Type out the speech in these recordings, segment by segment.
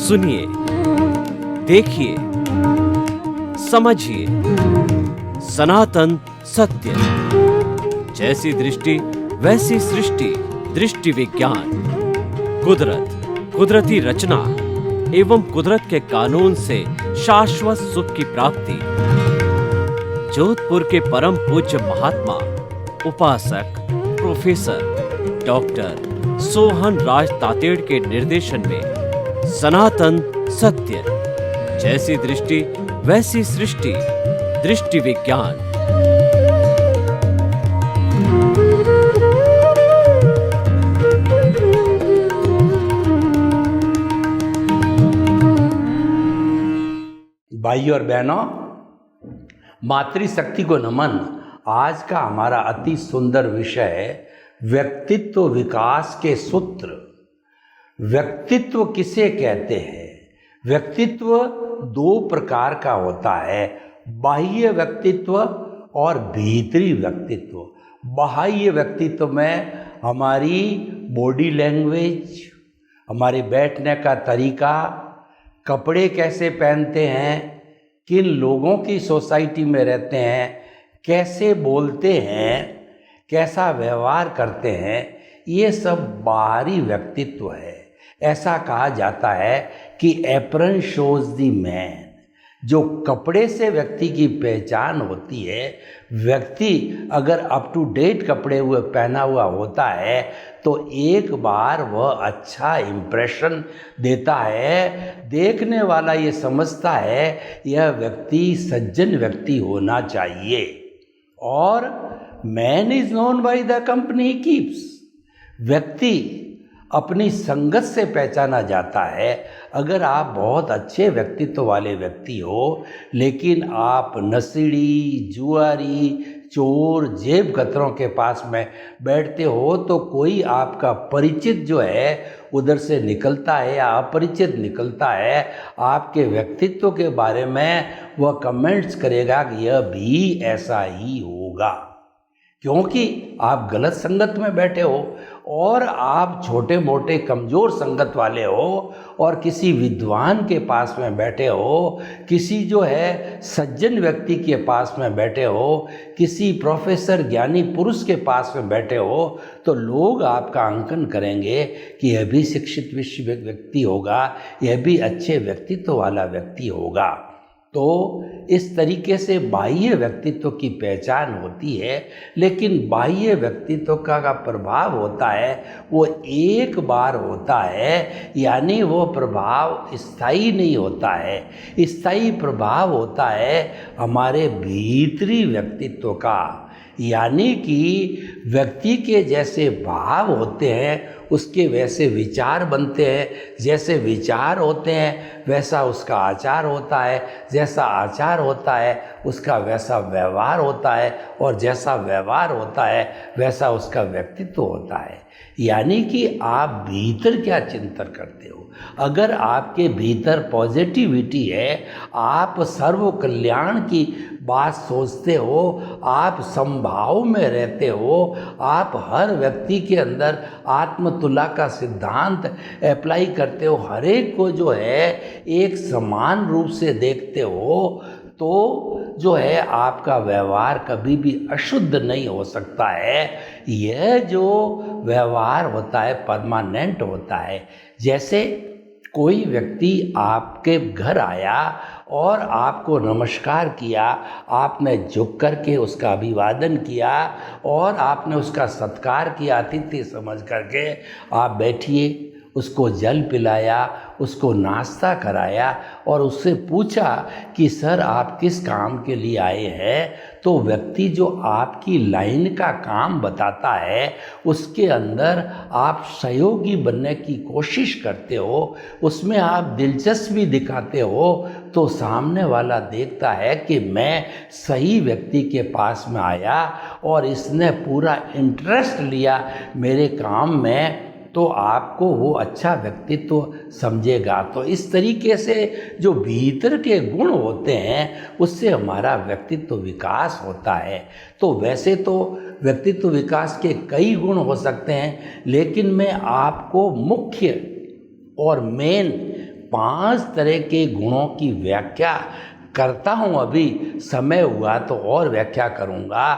सुनिए, देखिए, समझिए सनातन सत्य। जैसी दृष्टि वैसी सृष्टि, दृष्टि विज्ञान। कुदरत, कुदरती रचना एवं कुदरत के कानून से शाश्वत सुख की प्राप्ति। जोधपुर के परम पूज्य महात्मा उपासक प्रोफेसर डॉक्टर सोहन राज तातेड़ के निर्देशन में सनातन सत्य। जैसी दृष्टि वैसी सृष्टि, दृष्टि विज्ञान। भाइयों और बहनों, मातृशक्ति को नमन। आज का हमारा अति सुंदर विषय है व्यक्तित्व विकास के सूत्र। व्यक्तित्व किसे कहते हैं? व्यक्तित्व दो प्रकार का होता है, बाह्य व्यक्तित्व और भीतरी व्यक्तित्व। बाह्य व्यक्तित्व में हमारी बॉडी लैंग्वेज, हमारे बैठने का तरीका, कपड़े कैसे पहनते हैं, किन लोगों की सोसाइटी में रहते हैं, कैसे बोलते हैं, कैसा व्यवहार करते हैं, ये सब बाहरी व्यक्तित्व है। ऐसा कहा जाता है कि एप्रन शोज द मैन। जो कपड़े से व्यक्ति की पहचान होती है, व्यक्ति अगर अप टू डेट कपड़े हुए पहना हुआ होता है तो एक बार वह अच्छा इम्प्रेशन देता है। देखने वाला ये समझता है यह व्यक्ति सज्जन व्यक्ति होना चाहिए। और man is known by the company he keeps. व्यक्ति अपनी संगत से पहचाना जाता है। अगर आप बहुत अच्छे व्यक्तित्व वाले व्यक्ति हो लेकिन आप नशेड़ी, जुआरी, चोर, जेब कतरों के पास में बैठते हो तो कोई आपका परिचित जो है उधर से निकलता है या अपरिचित निकलता है, आपके व्यक्तित्व के बारे में वह कमेंट्स करेगा कि यह भी ऐसा ही होगा, क्योंकि आप गलत संगत में बैठे हो और आप छोटे मोटे कमज़ोर संगत वाले हो और किसी विद्वान के पास में बैठे हो, किसी जो है सज्जन व्यक्ति के पास में बैठे हो, किसी प्रोफेसर ज्ञानी पुरुष के पास में बैठे हो, तो लोग आपका अंकन करेंगे कि यह भी शिक्षित विश्व व्यक्ति होगा, यह भी अच्छे व्यक्तित्व वाला व्यक्ति होगा। तो इस तरीके से बाह्य व्यक्तित्व की पहचान होती है। लेकिन बाह्य व्यक्तित्व का प्रभाव होता है वो एक बार होता है, यानी वो प्रभाव स्थायी नहीं होता है। स्थायी प्रभाव होता है हमारे भीतरी व्यक्तित्व का, यानी कि व्यक्ति के जैसे भाव होते हैं उसके वैसे विचार बनते हैं, जैसे विचार होते हैं वैसा उसका आचार होता है, जैसा आचार होता है उसका वैसा व्यवहार होता है, और जैसा व्यवहार होता है वैसा उसका व्यक्तित्व होता है। यानी कि आप भीतर क्या चिंतन करते हो। अगर आपके भीतर पॉजिटिविटी है, आप सर्व कल्याण की बात सोचते हो, आप समभाव में रहते हो, आप हर व्यक्ति के अंदर आत्मतुला का सिद्धांत अप्लाई करते हो, हर एक को जो है एक समान रूप से देखते हो, तो जो है आपका व्यवहार कभी भी अशुद्ध नहीं हो सकता है। यह जो व्यवहार होता है परमानेंट होता है। जैसे कोई व्यक्ति आपके घर आया और आपको नमस्कार किया, आपने झुक करके उसका अभिवादन किया और आपने उसका सत्कार किया, अतिथि समझ करके आप बैठिए, उसको जल पिलाया, उसको नाश्ता कराया और उससे पूछा कि सर आप किस काम के लिए आए हैं, तो व्यक्ति जो आपकी लाइन का काम बताता है उसके अंदर आप सहयोगी बनने की कोशिश करते हो, उसमें आप दिलचस्पी दिखाते हो, तो सामने वाला देखता है कि मैं सही व्यक्ति के पास में आया और इसने पूरा इंटरेस्ट लिया मेरे काम में, तो आपको वो अच्छा व्यक्तित्व समझेगा। तो इस तरीके से जो भीतर के गुण होते हैं उससे हमारा व्यक्तित्व विकास होता है। तो वैसे तो व्यक्तित्व विकास के कई गुण हो सकते हैं, लेकिन मैं आपको मुख्य और मेन 5 तरह के गुणों की व्याख्या करता हूँ। अभी समय हुआ तो और व्याख्या करूँगा।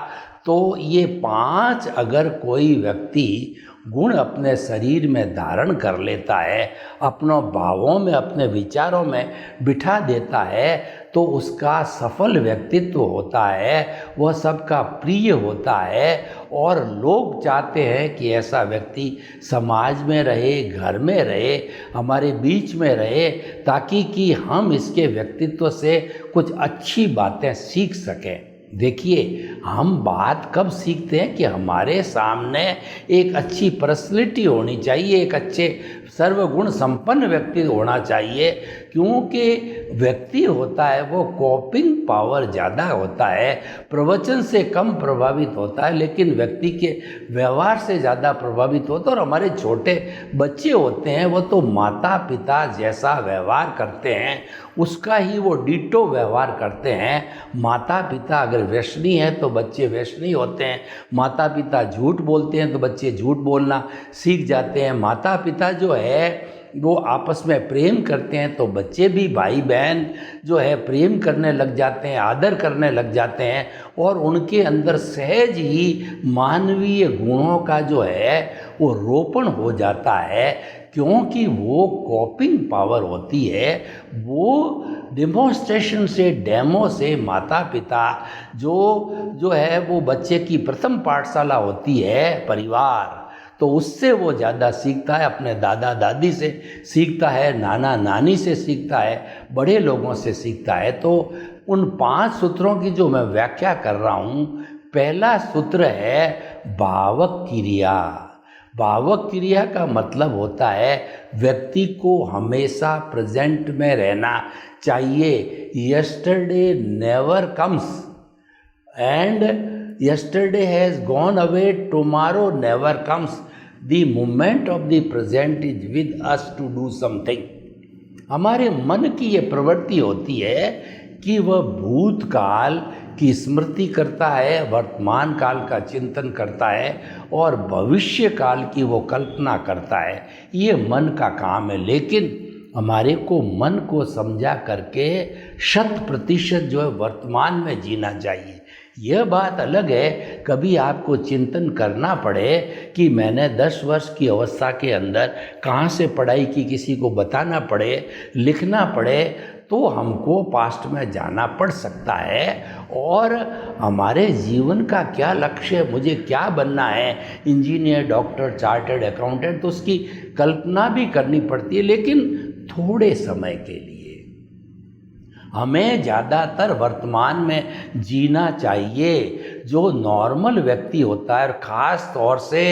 तो ये 5 अगर कोई व्यक्ति गुण अपने शरीर में धारण कर लेता है, अपनों भावों में, अपने विचारों में बिठा देता है, तो उसका सफल व्यक्तित्व होता है, वह सबका प्रिय होता है और लोग चाहते हैं कि ऐसा व्यक्ति समाज में रहे, घर में रहे, हमारे बीच में रहे, ताकि कि हम इसके व्यक्तित्व से कुछ अच्छी बातें सीख सकें। देखिए, हम बात कब सीखते हैं कि हमारे सामने एक अच्छी पर्सनैलिटी होनी चाहिए, एक अच्छे सर्वगुण संपन्न व्यक्ति होना चाहिए, क्योंकि व्यक्ति होता है वो कॉपिंग पावर ज़्यादा होता है, प्रवचन से कम प्रभावित होता है, लेकिन व्यक्ति के व्यवहार से ज़्यादा प्रभावित होता है। और हमारे छोटे बच्चे होते हैं वो तो माता पिता जैसा व्यवहार करते हैं, उसका ही वो डिटो व्यवहार करते हैं। माता पिता अगर व्यसनी है तो बच्चे व्यसनी होते हैं, माता पिता झूठ बोलते हैं तो बच्चे झूठ बोलना सीख जाते हैं, माता पिता जो है वो आपस में प्रेम करते हैं तो बच्चे भी भाई बहन जो है प्रेम करने लग जाते हैं, आदर करने लग जाते हैं, और उनके अंदर सहज ही मानवीय गुणों का जो है वो रोपण हो जाता है, क्योंकि वो कॉपिंग पावर होती है। वो डिमॉन्स्ट्रेशन से, डेमो से माता पिता जो है वो बच्चे की प्रथम पाठशाला होती है परिवार, तो उससे वो ज़्यादा सीखता है, अपने दादा दादी से सीखता है, नाना नानी से सीखता है, बड़े लोगों से सीखता है। तो उन 5 सूत्रों की जो मैं व्याख्या कर रहा हूँ, पहला सूत्र है भावक क्रिया। भावक क्रिया का मतलब होता है व्यक्ति को हमेशा प्रेजेंट में रहना चाहिए। Yesterday never comes and yesterday has gone away, tomorrow never comes. The moment of the present is with us to do something. हमारे मन की ये प्रवृत्ति होती है कि वह भूतकाल की स्मृति करता है, वर्तमान काल का चिंतन करता है और भविष्य काल की वो कल्पना करता है। ये मन का काम है, लेकिन हमारे को मन को समझा करके 100% जो है वर्तमान में जीना चाहिए। यह बात अलग है कभी आपको चिंतन करना पड़े कि मैंने 10 वर्ष की अवस्था के अंदर कहाँ से पढ़ाई की, किसी को बताना पड़े, लिखना पड़े, तो हमको पास्ट में जाना पड़ सकता है। और हमारे जीवन का क्या लक्ष्य है, मुझे क्या बनना है, इंजीनियर, डॉक्टर, चार्टर्ड अकाउंटेंट, तो उसकी कल्पना भी करनी पड़ती है, लेकिन थोड़े समय के लिए। हमें ज़्यादातर वर्तमान में जीना चाहिए। जो नॉर्मल व्यक्ति होता है, और ख़ास तौर से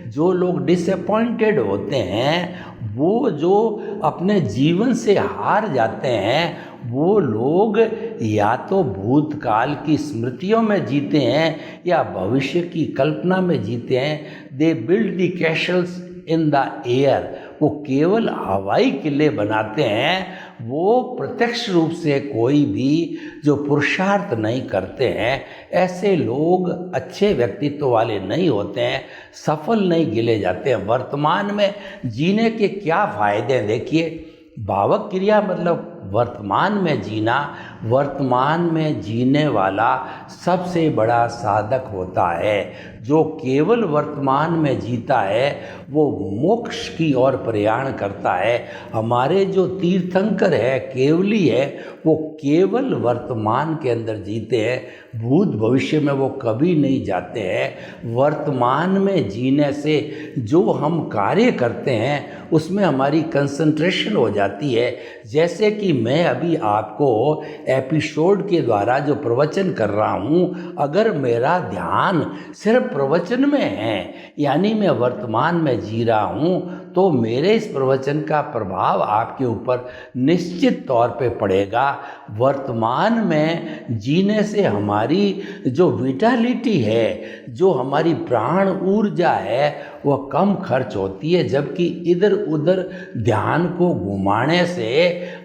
जो लोग डिसअपॉइंटेड होते हैं, वो जो अपने जीवन से हार जाते हैं, वो लोग या तो भूतकाल की स्मृतियों में जीते हैं या भविष्य की कल्पना में जीते हैं। They build the Castle's in the air, वो केवल हवाई किले बनाते हैं, वो प्रत्यक्ष रूप से कोई भी जो पुरुषार्थ नहीं करते हैं। ऐसे लोग अच्छे व्यक्तित्व वाले नहीं होते हैं, सफल नहीं गिने जाते हैं। वर्तमान में जीने के क्या फायदे हैं, देखिए। भावक क्रिया मतलब वर्तमान में जीना। वर्तमान में जीने वाला सबसे बड़ा साधक होता है। जो केवल वर्तमान में जीता है वो मोक्ष की ओर प्रयाण करता है। हमारे जो तीर्थंकर है, केवली है, वो केवल वर्तमान के अंदर जीते हैं, भूत भविष्य में वो कभी नहीं जाते हैं। वर्तमान में जीने से जो हम कार्य करते हैं उसमें हमारी कंसंट्रेशन हो जाती है। जैसे कि मैं अभी आपको एपिसोड के द्वारा जो प्रवचन कर रहा हूँ, अगर मेरा ध्यान सिर्फ प्रवचन में है, यानी मैं वर्तमान में जी रहा हूँ, तो मेरे इस प्रवचन का प्रभाव आपके ऊपर निश्चित तौर पे पड़ेगा। वर्तमान में जीने से हमारी जो विटालिटी है, जो हमारी प्राण ऊर्जा है, वह कम खर्च होती है, जबकि इधर उधर ध्यान को घुमाने से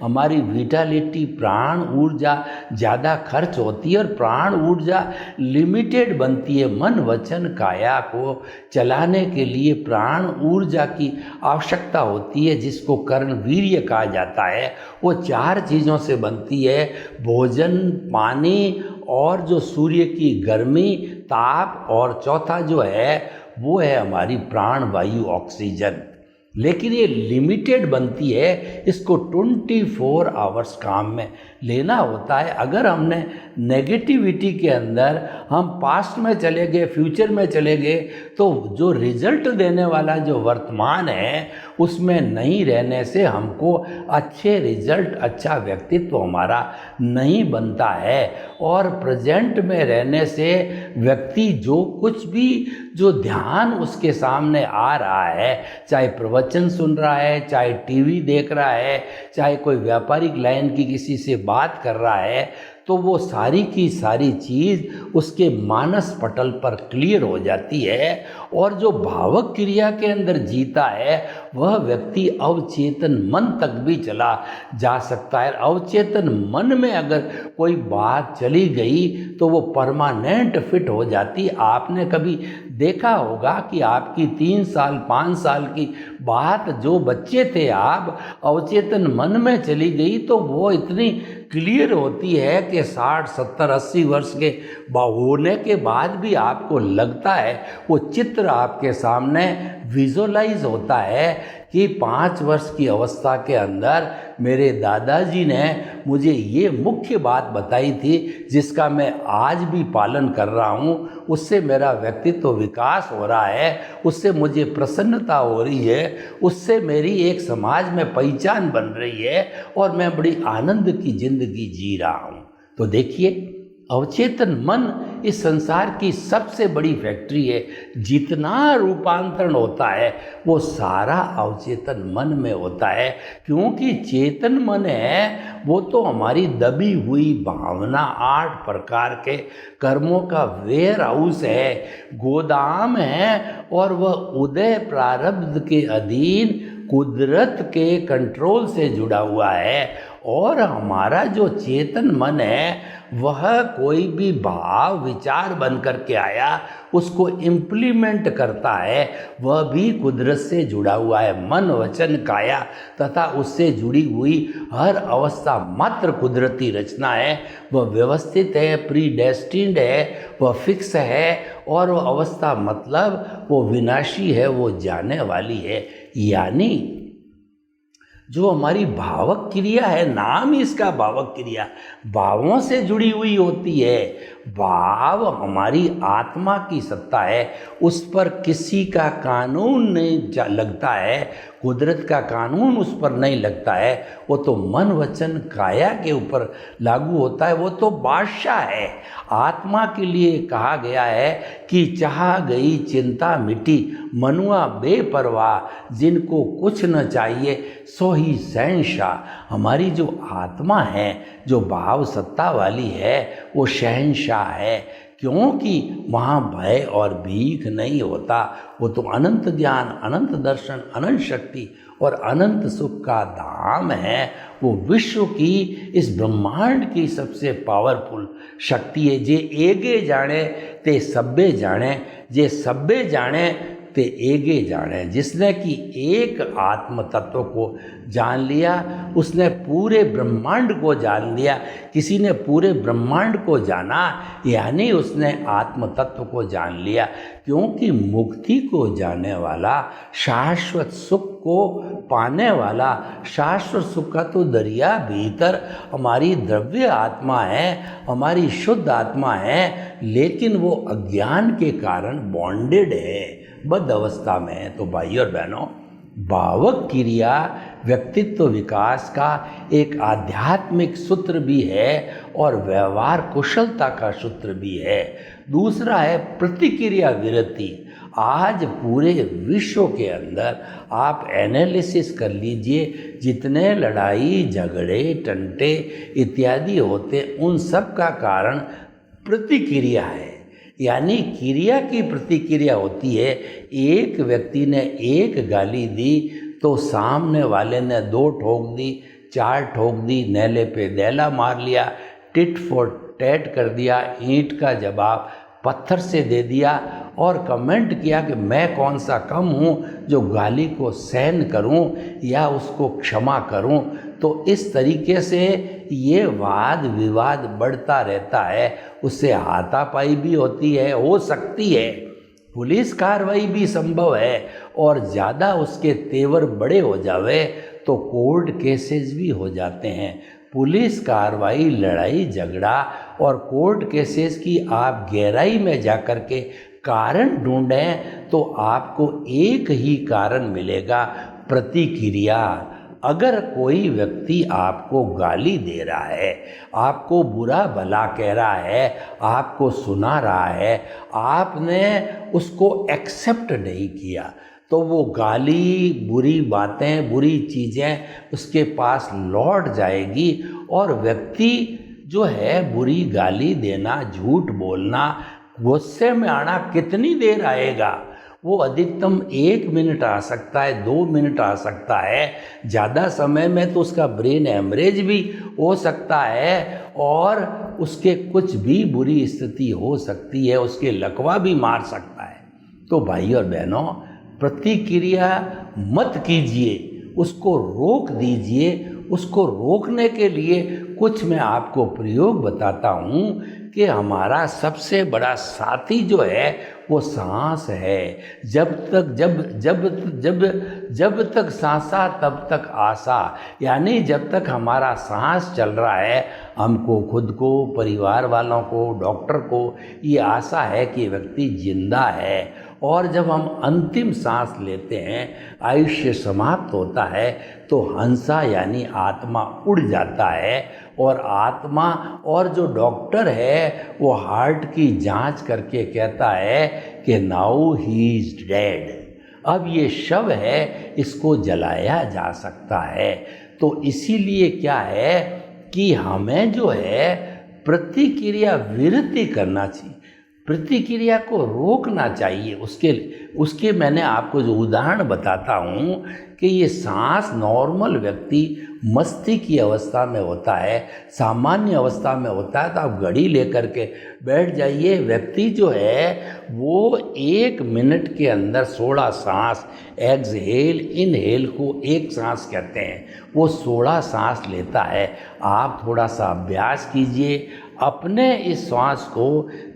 हमारी विटालिटी, प्राण ऊर्जा ज़्यादा खर्च होती है और प्राण ऊर्जा लिमिटेड बनती है। मन वचन काया को चलाने के लिए प्राण ऊर्जा की आवश्यकता होती है, जिसको कर्ण वीर्य कहा जाता है। वो 4 चीज़ों से बनती है, भोजन, पानी और जो सूर्य की गर्मी, ताप, और चौथा जो है वो है हमारी प्राण वायु, ऑक्सीजन। लेकिन ये लिमिटेड बनती है, इसको 24 आवर्स काम में लेना होता है। अगर हमने नेगेटिविटी के अंदर हम पास्ट में चले गए, फ्यूचर में चले गए, तो जो रिजल्ट देने वाला जो वर्तमान है उसमें नहीं रहने से हमको अच्छे रिजल्ट, अच्छा व्यक्तित्व हमारा नहीं बनता है। और प्रेजेंट में रहने से व्यक्ति जो कुछ भी जो ध्यान उसके सामने आ रहा है, चाहे प्रवचन सुन रहा है, चाहे टीवी देख रहा है, चाहे कोई व्यापारिक लाइन की किसी से बात कर रहा है, तो वो सारी की सारी चीज़ उसके मानस पटल पर क्लियर हो जाती है। और जो भावक क्रिया के अंदर जीता है वह व्यक्ति अवचेतन मन तक भी चला जा सकता है। अवचेतन मन में अगर कोई बात चली गई तो वो परमानेंट फिट हो जाती। आपने कभी देखा होगा कि आपकी 3 साल 5 साल की बात जो बच्चे थे आप अवचेतन मन में चली गई तो वो इतनी क्लियर होती है कि 60, 70, 80 वर्ष के होने के बाद भी आपको लगता है, वो चित्र आपके सामने विजुअलाइज होता है कि 5 वर्ष की अवस्था के अंदर मेरे दादाजी ने मुझे ये मुख्य बात बताई थी, जिसका मैं आज भी पालन कर रहा हूँ। उससे मेरा व्यक्तित्व विकास हो रहा है, उससे मुझे प्रसन्नता हो रही है, उससे मेरी एक समाज में पहचान बन रही है और मैं बड़ी आनंद की जिंदगी जी रहा हूँ। तो देखिए, अवचेतन मन इस संसार की सबसे बड़ी फैक्ट्री है। जितना रूपांतरण होता है वो सारा अवचेतन मन में होता है, क्योंकि चेतन मन है वो तो हमारी दबी हुई भावना, 8 प्रकार के कर्मों का वेयर हाउस है, गोदाम है, और वह उदय प्रारब्ध के अधीन कुदरत के कंट्रोल से जुड़ा हुआ है। और हमारा जो चेतन मन है वह कोई भी भाव विचार बन करके आया उसको इम्प्लीमेंट करता है, वह भी कुदरत से जुड़ा हुआ है। मन वचन काया तथा उससे जुड़ी हुई हर अवस्था मात्र कुदरती रचना है। वह व्यवस्थित है, प्री डेस्टिन्ड है, वह फिक्स है, और वह अवस्था मतलब वो विनाशी है, वो जाने वाली है। यानी जो हमारी भावक क्रिया है, नाम ही इसका भावक क्रिया, भावों से जुड़ी हुई होती है। भाव हमारी आत्मा की सत्ता है, उस पर किसी का कानून नहीं लगता है, कुदरत का कानून उस पर नहीं लगता है। वो तो मन वचन काया के ऊपर लागू होता है, वो तो बादशाह है। आत्मा के लिए कहा गया है कि चाह गई चिंता मिटी, मनुआ बेपरवाह, जिनको कुछ न चाहिए सो ही शहंशाह। हमारी जो आत्मा है, जो भाव सत्ता वाली है, वो शहंशाह है, क्योंकि वहाँ भय और भीख नहीं होता। वो तो अनंत ज्ञान, अनंत दर्शन, अनंत शक्ति और अनंत सुख का धाम है। वो विश्व की, इस ब्रह्मांड की सबसे पावरफुल शक्ति है। जे एगे जाने ते सब्बे जाने, जे सब्बे जाने ते एगे जाने। जिसने कि एक आत्म तत्व को जान लिया उसने पूरे ब्रह्मांड को जान लिया। किसी ने पूरे ब्रह्मांड को जाना यानी उसने आत्म तत्व को जान लिया, क्योंकि मुक्ति को जाने वाला, शाश्वत सुख को पाने वाला, शाश्वत सुख का तो दरिया भीतर हमारी द्रव्य आत्मा है, हमारी शुद्ध आत्मा है, लेकिन वो अज्ञान के कारण बॉन्डेड है, बद्ध अवस्था में है। तो भाई और बहनों, भावक क्रिया व्यक्तित्व विकास का एक आध्यात्मिक सूत्र भी है और व्यवहार कुशलता का सूत्र भी है। दूसरा है प्रतिक्रिया विरति। आज पूरे विश्व के अंदर आप एनालिसिस कर लीजिए, जितने लड़ाई झगड़े टंटे इत्यादि होते, उन सब का कारण प्रतिक्रिया है। यानी क्रिया की प्रतिक्रिया होती है। एक व्यक्ति ने एक गाली दी तो सामने वाले ने 2 ठोक दी, 4 ठोक दी, नेले पे दैला मार लिया, टिट फॉर टैट कर दिया, ईंट का जवाब पत्थर से दे दिया और कमेंट किया कि मैं कौन सा कम हूँ जो गाली को सहन करूँ या उसको क्षमा करूँ। तो इस तरीके से ये वाद विवाद बढ़ता रहता है, उससे हाथापाई भी होती है, हो सकती है, पुलिस कार्रवाई भी संभव है, और ज़्यादा उसके तेवर बड़े हो जावे तो कोर्ट केसेस भी हो जाते हैं। पुलिस कार्रवाई, लड़ाई झगड़ा और कोर्ट केसेस की आप गहराई में जाकर के कारण ढूंढें तो आपको एक ही कारण मिलेगा, प्रतिक्रिया। अगर कोई व्यक्ति आपको गाली दे रहा है, आपको बुरा भला कह रहा है, आपको सुना रहा है, आपने उसको एक्सेप्ट नहीं किया, तो वो गाली, बुरी बातें, बुरी चीज़ें उसके पास लौट जाएगी और व्यक्ति जो है बुरी गाली देना, झूठ बोलना, गुस्से में आना कितनी देर आएगा? वो अधिकतम 1 मिनट आ सकता है, 2 मिनट आ सकता है, ज़्यादा समय में तो उसका ब्रेन हेमरेज भी हो सकता है और उसके कुछ भी बुरी स्थिति हो सकती है, उसके लकवा भी मार सकता है। तो भाई और बहनों, प्रतिक्रिया मत कीजिए, उसको रोक दीजिए। उसको रोकने के लिए कुछ मैं आपको प्रयोग बताता हूँ कि हमारा सबसे बड़ा साथी जो है वो सांस है। जब तक सांसा तब तक आशा, यानी जब तक हमारा सांस चल रहा है, हमको खुद को, परिवार वालों को, डॉक्टर को ये आशा है कि व्यक्ति जिंदा है। और जब हम अंतिम सांस लेते हैं, आयुष्य समाप्त होता है, तो हंसा यानी आत्मा उड़ जाता है और आत्मा, और जो डॉक्टर है वो हार्ट की जांच करके कहता है कि नाउ ही इज डेड, अब ये शव है, इसको जलाया जा सकता है। तो इसीलिए क्या है कि हमें जो है प्रतिक्रिया विरति करना चाहिए, प्रतिक्रिया को रोकना चाहिए। उसके मैंने आपको जो उदाहरण बताता हूँ कि ये सांस नॉर्मल व्यक्ति मस्ती की अवस्था में होता है, सामान्य अवस्था में होता है, तो आप घड़ी लेकर के बैठ जाइए। व्यक्ति जो है वो 1 मिनट के अंदर 16 सांस, एक्सहेल इनहेल को एक सांस कहते हैं, वो 16 सांस लेता है। आप थोड़ा सा अभ्यास कीजिए, अपने इस श्वास को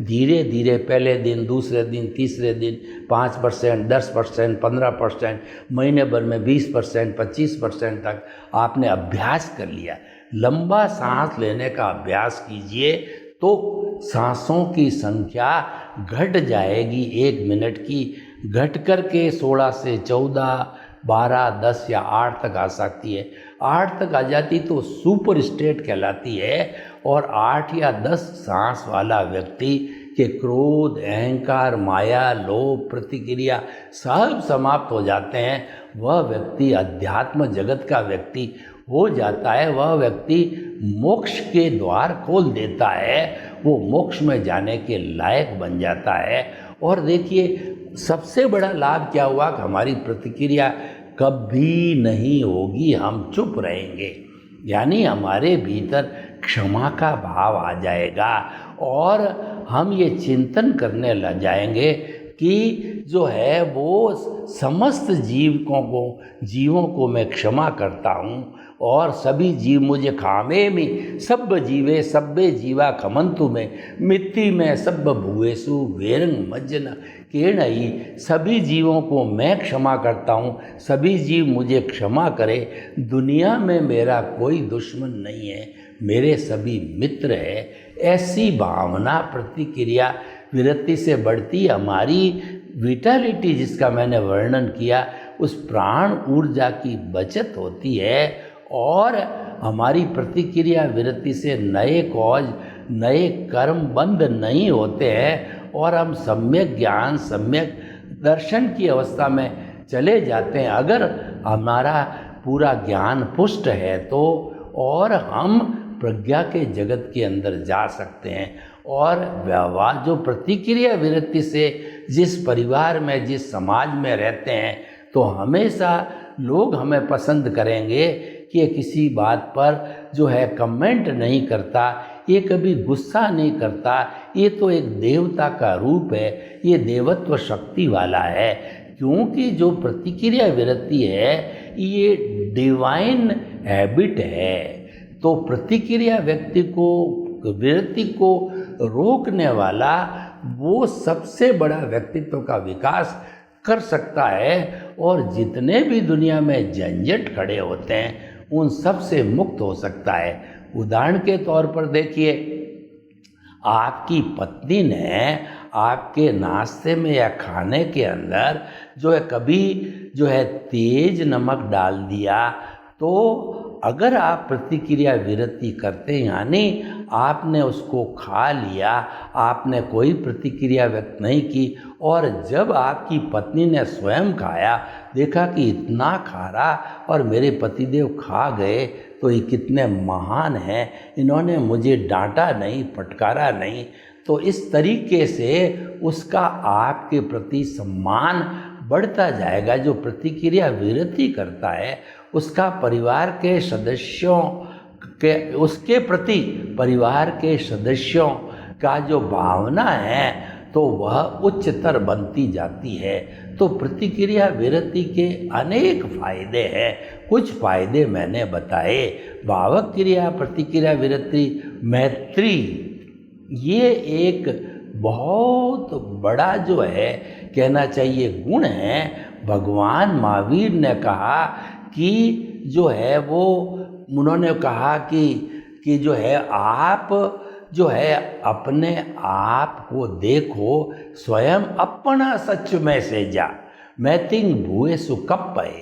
धीरे धीरे पहले दिन, दूसरे दिन, तीसरे दिन 5%, 10%, 15%, महीने भर में 20%, 25% तक आपने अभ्यास कर लिया। लंबा सांस लेने का अभ्यास कीजिए तो सांसों की संख्या घट जाएगी 1 मिनट की, घट कर के 16 से 14, 12, 10 या 8 तक आ सकती है। 8 तक आ जाती तो सुपर स्टेट कहलाती है। और 8 या 10 सांस वाला व्यक्ति के क्रोध, अहंकार, माया, लोभ, प्रतिक्रिया सब समाप्त हो जाते हैं। वह व्यक्ति अध्यात्म जगत का व्यक्ति हो जाता है। वह व्यक्ति मोक्ष के द्वार खोल देता है, वो मोक्ष में जाने के लायक बन जाता है। और देखिए, सबसे बड़ा लाभ क्या हुआ कि हमारी प्रतिक्रिया कभी नहीं होगी, हम चुप रहेंगे, यानी हमारे भीतर क्षमा का भाव आ जाएगा और हम ये चिंतन करने लग जाएंगे कि जो है वो समस्त जीवों को मैं क्षमा करता हूँ और सभी जीव मुझे खामे में, सब जीवे सब्बे जीवा खमंतु में, मिट्टी में सब भुएसु वेरंग मज्जन केणई, सभी जीवों को मैं क्षमा करता हूँ, सभी जीव मुझे क्षमा करे। दुनिया में मेरा कोई दुश्मन नहीं है, मेरे सभी मित्र है। ऐसी भावना प्रतिक्रिया विरति से बढ़ती। हमारी विटालिटी जिसका मैंने वर्णन किया, उस प्राण ऊर्जा की बचत होती है और हमारी प्रतिक्रिया विरति से नए कॉज, नए कर्म बंद नहीं होते हैं और हम सम्यक ज्ञान, सम्यक दर्शन की अवस्था में चले जाते हैं। अगर हमारा पूरा ज्ञान पुष्ट है तो और हम प्रज्ञा के जगत के अंदर जा सकते हैं और व्यवहार जो प्रतिक्रिया वृत्ति से जिस परिवार में जिस समाज में रहते हैं तो हमेशा लोग हमें पसंद करेंगे कि ये किसी बात पर जो है कमेंट नहीं करता, ये कभी गुस्सा नहीं करता, ये तो एक देवता का रूप है, ये देवत्व शक्ति वाला है। क्योंकि जो प्रतिक्रिया वृत्ति है ये डिवाइन हैबिट है। तो प्रतिक्रिया वृत्ति को रोकने वाला वो सबसे बड़ा व्यक्तित्व का विकास कर सकता है और जितने भी दुनिया में झंझट खड़े होते हैं उन सब से मुक्त हो सकता है। उदाहरण के तौर पर देखिए, आपकी पत्नी ने आपके नाश्ते में या खाने के अंदर जो है कभी जो है तेज नमक डाल दिया, तो अगर आप प्रतिक्रिया वृत्ति करते यानी आपने उसको खा लिया, आपने कोई प्रतिक्रिया व्यक्त नहीं की और जब आपकी पत्नी ने स्वयं खाया, देखा कि इतना खारा और मेरे पतिदेव खा गए तो ये कितने महान हैं, इन्होंने मुझे डांटा नहीं, फटकारा नहीं, तो इस तरीके से उसका आपके प्रति सम्मान बढ़ता जाएगा। जो प्रतिक्रिया वृत्ति करता है उसका परिवार के सदस्यों के उसके प्रति परिवार के सदस्यों का जो भावना है तो वह उच्चतर बनती जाती है। तो प्रतिक्रिया वृत्ति के अनेक फायदे हैं, कुछ फायदे मैंने बताए। भावक क्रिया प्रतिक्रिया वृत्ति मैत्री, ये एक बहुत बड़ा जो है कहना चाहिए गुण है। भगवान महावीर ने कहा कि जो है वो उन्होंने कहा कि जो है आप जो है अपने आप को देखो, स्वयं अपना सच में से जा, मैतिंग भूए सुकप्पय,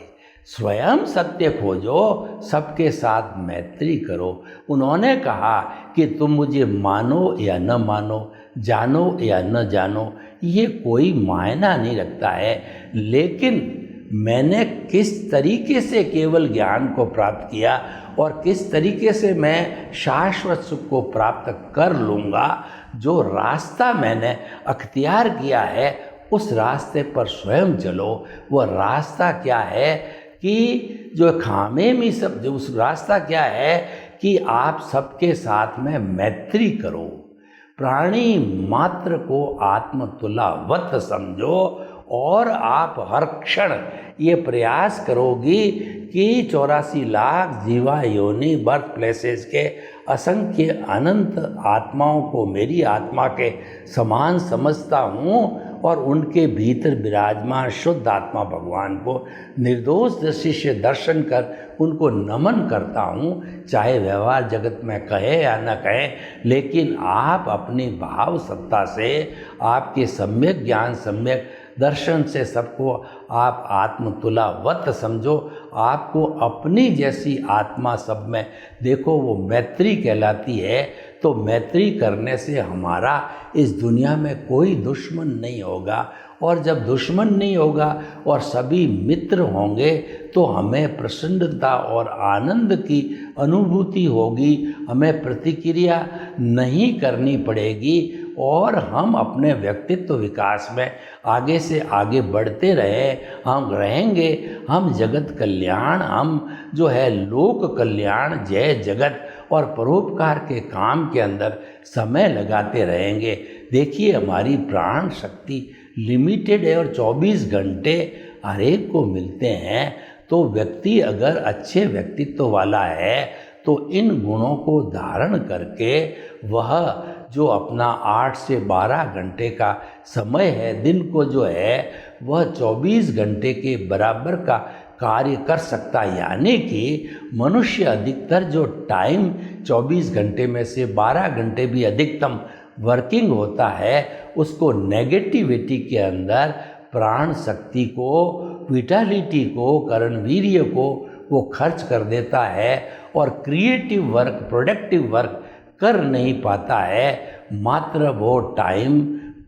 स्वयं सत्य खोजो, सबके साथ मैत्री करो। उन्होंने कहा कि तुम मुझे मानो या न मानो, जानो या न जानो, ये कोई मायना नहीं रखता है, लेकिन मैंने किस तरीके से केवल ज्ञान को प्राप्त किया और किस तरीके से मैं शाश्वत सुख को प्राप्त कर लूँगा, जो रास्ता मैंने अख्तियार किया है उस रास्ते पर स्वयं चलो। वह रास्ता क्या है कि जो खामे में सब, जो उस रास्ता क्या है कि आप सबके साथ में मैत्री करो, प्राणी मात्र को आत्मतुलावत समझो और आप हर क्षण ये प्रयास करोगी कि 84 लाख जीवा योनि बर्थ प्लेसेस के असंख्य अनंत आत्माओं को मेरी आत्मा के समान समझता हूँ और उनके भीतर विराजमान शुद्ध आत्मा भगवान को निर्दोष दृष्टि से दर्शन कर उनको नमन करता हूँ। चाहे व्यवहार जगत में कहे या न कहे, लेकिन आप अपनी भाव सत्ता से, आपके सम्यक ज्ञान सम्यक दर्शन से सबको आप आत्मतुलावत समझो। आपको अपनी जैसी आत्मा सब में देखो, वो मैत्री कहलाती है। तो मैत्री करने से हमारा इस दुनिया में कोई दुश्मन नहीं होगा, और जब दुश्मन नहीं होगा और सभी मित्र होंगे तो हमें प्रसन्नता और आनंद की अनुभूति होगी, हमें प्रतिक्रिया नहीं करनी पड़ेगी और हम अपने व्यक्तित्व विकास में आगे से आगे बढ़ते हम रहेंगे। हम जगत कल्याण, हम जो है लोक कल्याण, जय जगत और परोपकार के काम के अंदर समय लगाते रहेंगे। देखिए, हमारी प्राण शक्ति लिमिटेड है और 24 घंटे हर एक को मिलते हैं। तो व्यक्ति अगर अच्छे व्यक्तित्व वाला है तो इन गुणों को धारण करके वह जो अपना 8 से 12 घंटे का समय है दिन को जो है वह 24 घंटे के बराबर का कार्य कर सकता है। यानी कि मनुष्य अधिकतर जो टाइम 24 घंटे में से 12 घंटे भी अधिकतम वर्किंग होता है, उसको नेगेटिविटी के अंदर प्राण शक्ति को, विटालिटी को, कर्णवीर्य को वो खर्च कर देता है और क्रिएटिव वर्क, प्रोडक्टिव वर्क कर नहीं पाता है। मात्र वो टाइम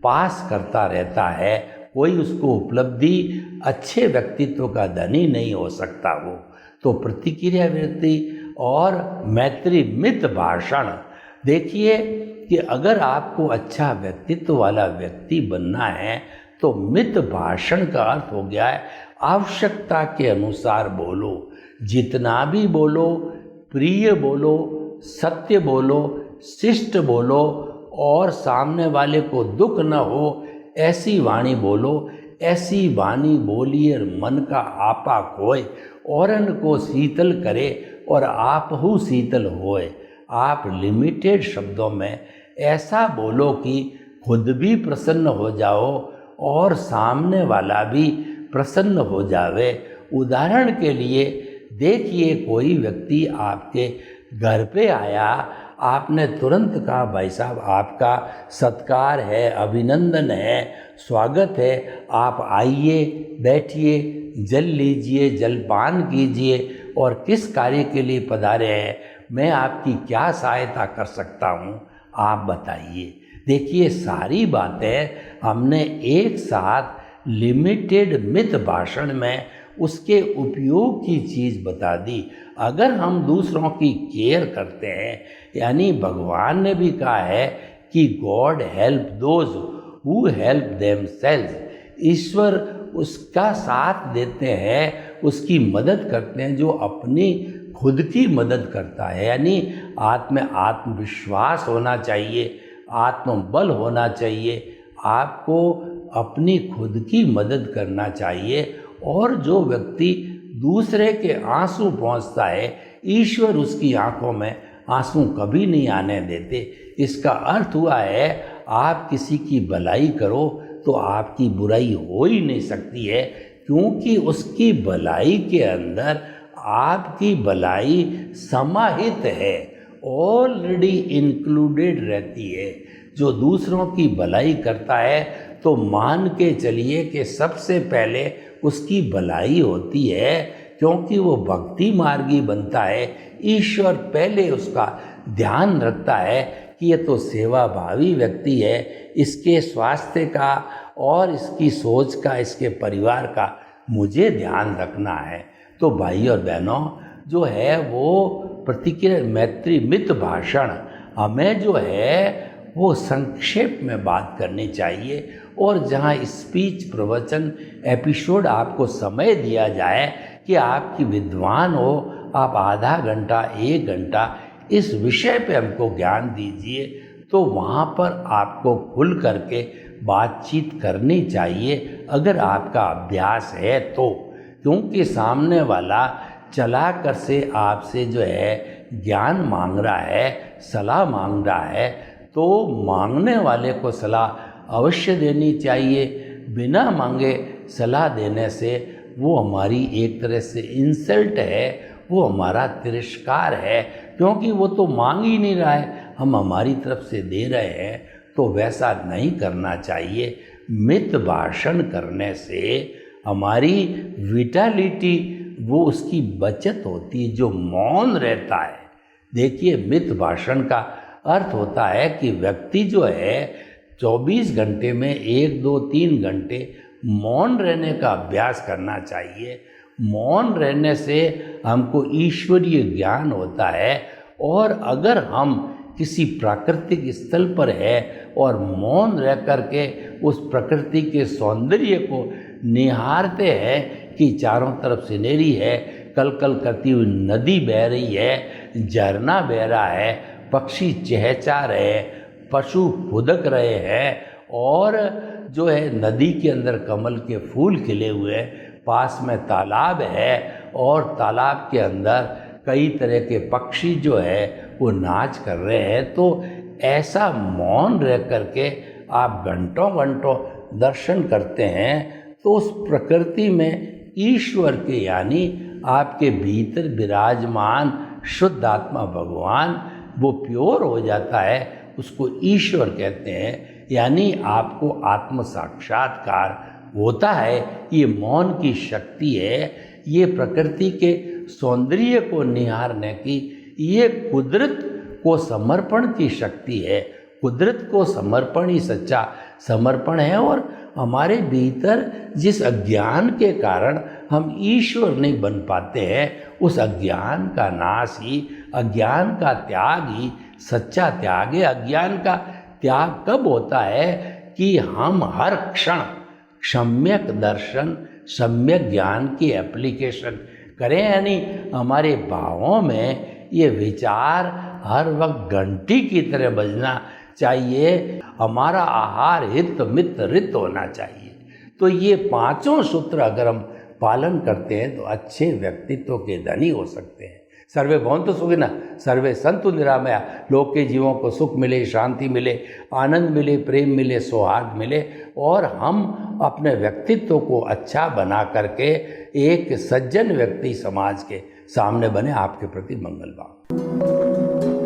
पास करता रहता है। कोई उसको उपलब्धि, अच्छे व्यक्तित्व का धनी नहीं हो सकता वो। तो प्रतिक्रिया वृत्ति और मैत्री मित भाषण, देखिए कि अगर आपको अच्छा व्यक्तित्व वाला व्यक्ति बनना है तो मित भाषण का अर्थ हो गया है आवश्यकता के अनुसार बोलो, जितना भी बोलो प्रिय बोलो, सत्य बोलो, शिष्ट बोलो और सामने वाले को दुख न हो ऐसी वाणी बोलो। ऐसी वाणी बोलिए मन का आपा खोए, औरन को शीतल करे और आप हु शीतल होए। आप लिमिटेड शब्दों में ऐसा बोलो कि खुद भी प्रसन्न हो जाओ और सामने वाला भी प्रसन्न हो जावे। उदाहरण के लिए देखिए, कोई व्यक्ति आपके घर पे आया, आपने तुरंत कहा भाई साहब आपका सत्कार है, अभिनंदन है, स्वागत है, आप आइए, बैठिए, जल लीजिए, जलपान कीजिए और किस कार्य के लिए पधारे हैं, मैं आपकी क्या सहायता कर सकता हूँ, आप बताइए। देखिए, सारी बातें हमने एक साथ लिमिटेड मित भाषण में उसके उपयोग की चीज़ बता दी। अगर हम दूसरों की केयर करते हैं, यानी भगवान ने भी कहा है कि God help those who help themselves, ईश्वर उसका साथ देते हैं, उसकी मदद करते हैं जो अपनी खुद की मदद करता है। यानी आत्मविश्वास होना चाहिए, आत्मबल होना चाहिए, आपको अपनी खुद की मदद करना चाहिए। और जो व्यक्ति दूसरे के आंसू पहुंचता है, ईश्वर उसकी आंखों में आंसू कभी नहीं आने देते। इसका अर्थ हुआ है आप किसी की भलाई करो तो आपकी बुराई हो ही नहीं सकती है, क्योंकि उसकी भलाई के अंदर आपकी भलाई समाहित है, ऑलरेडी इंक्लूडेड रहती है। जो दूसरों की भलाई करता है तो मान के चलिए कि सबसे पहले उसकी भलाई होती है, क्योंकि वो भक्ति मार्गी बनता है। ईश्वर पहले उसका ध्यान रखता है कि ये तो सेवा भावी व्यक्ति है, इसके स्वास्थ्य का और इसकी सोच का, इसके परिवार का मुझे ध्यान रखना है। तो भाई और बहनों, जो है वो प्रतिक्रिया मैत्री मित भाषण हमें जो है वो संक्षेप में बात करनी चाहिए। और जहाँ स्पीच प्रवचन एपिसोड आपको समय दिया जाए कि आपकी विद्वान हो, आप आधा घंटा 1 घंटा इस विषय पे हमको ज्ञान दीजिए, तो वहाँ पर आपको खुल करके बातचीत करनी चाहिए, अगर आपका अभ्यास है तो। क्योंकि सामने वाला चला कर से आपसे जो है ज्ञान मांग रहा है, सलाह मांग रहा है, तो मांगने वाले को सलाह अवश्य देनी चाहिए। बिना मांगे सलाह देने से वो हमारी एक तरह से इंसल्ट है, वो हमारा तिरस्कार है, क्योंकि वो तो मांग ही नहीं रहा है, हम हमारी तरफ से दे रहे हैं। तो वैसा नहीं करना चाहिए। मित भाषण करने से हमारी विटालिटी, वो उसकी बचत होती है। जो मौन रहता है, देखिए मित भाषण का अर्थ होता है कि व्यक्ति जो है 24 घंटे में 1, 2, 3 घंटे मौन रहने का अभ्यास करना चाहिए। मौन रहने से हमको ईश्वरीय ज्ञान होता है। और अगर हम किसी प्राकृतिक स्थल पर है और मौन रह करके उस प्रकृति के सौंदर्य को निहारते हैं कि चारों तरफ सिनेरी है, कल कल करती हुई नदी बह रही है, झरना बह रहा है, पक्षी चहचहा रहे, पशु फुदक रहे हैं, और जो है नदी के अंदर कमल के फूल खिले हुए, पास में तालाब है और तालाब के अंदर कई तरह के पक्षी जो है वो नाच कर रहे हैं, तो ऐसा मौन रह करके आप घंटों घंटों दर्शन करते हैं, तो उस प्रकृति में ईश्वर के यानी आपके भीतर विराजमान शुद्ध आत्मा भगवान वो प्योर हो जाता है, उसको ईश्वर कहते हैं। यानी आपको आत्म साक्षात्कार होता है। ये मौन की शक्ति है, ये प्रकृति के सौंदर्य को निहारने की, ये कुदरत को समर्पण की शक्ति है। कुदरत को समर्पण ही सच्चा समर्पण है। और हमारे भीतर जिस अज्ञान के कारण हम ईश्वर नहीं बन पाते हैं, उस अज्ञान का नाश ही अज्ञान का त्याग ही सच्चा त्याग है। अज्ञान का त्याग कब होता है कि हम हर क्षण सम्यक दर्शन, सम्यक ज्ञान की एप्लीकेशन करें, यानी हमारे भावों में ये विचार हर वक्त घंटी की तरह बजना चाहिए। हमारा आहार हित मित रित होना चाहिए। तो ये पांचों सूत्र अगर हम पालन करते हैं तो अच्छे व्यक्तित्व के धनी हो सकते हैं। सर्वे भवन्तु सुखिनः, सर्वे सन्तु निरामया। लोक के जीवों को सुख मिले, शांति मिले, आनंद मिले, प्रेम मिले, सौहार्द मिले और हम अपने व्यक्तित्व को अच्छा बना करके एक सज्जन व्यक्ति समाज के सामने बने। आपके प्रति मंगल भाव।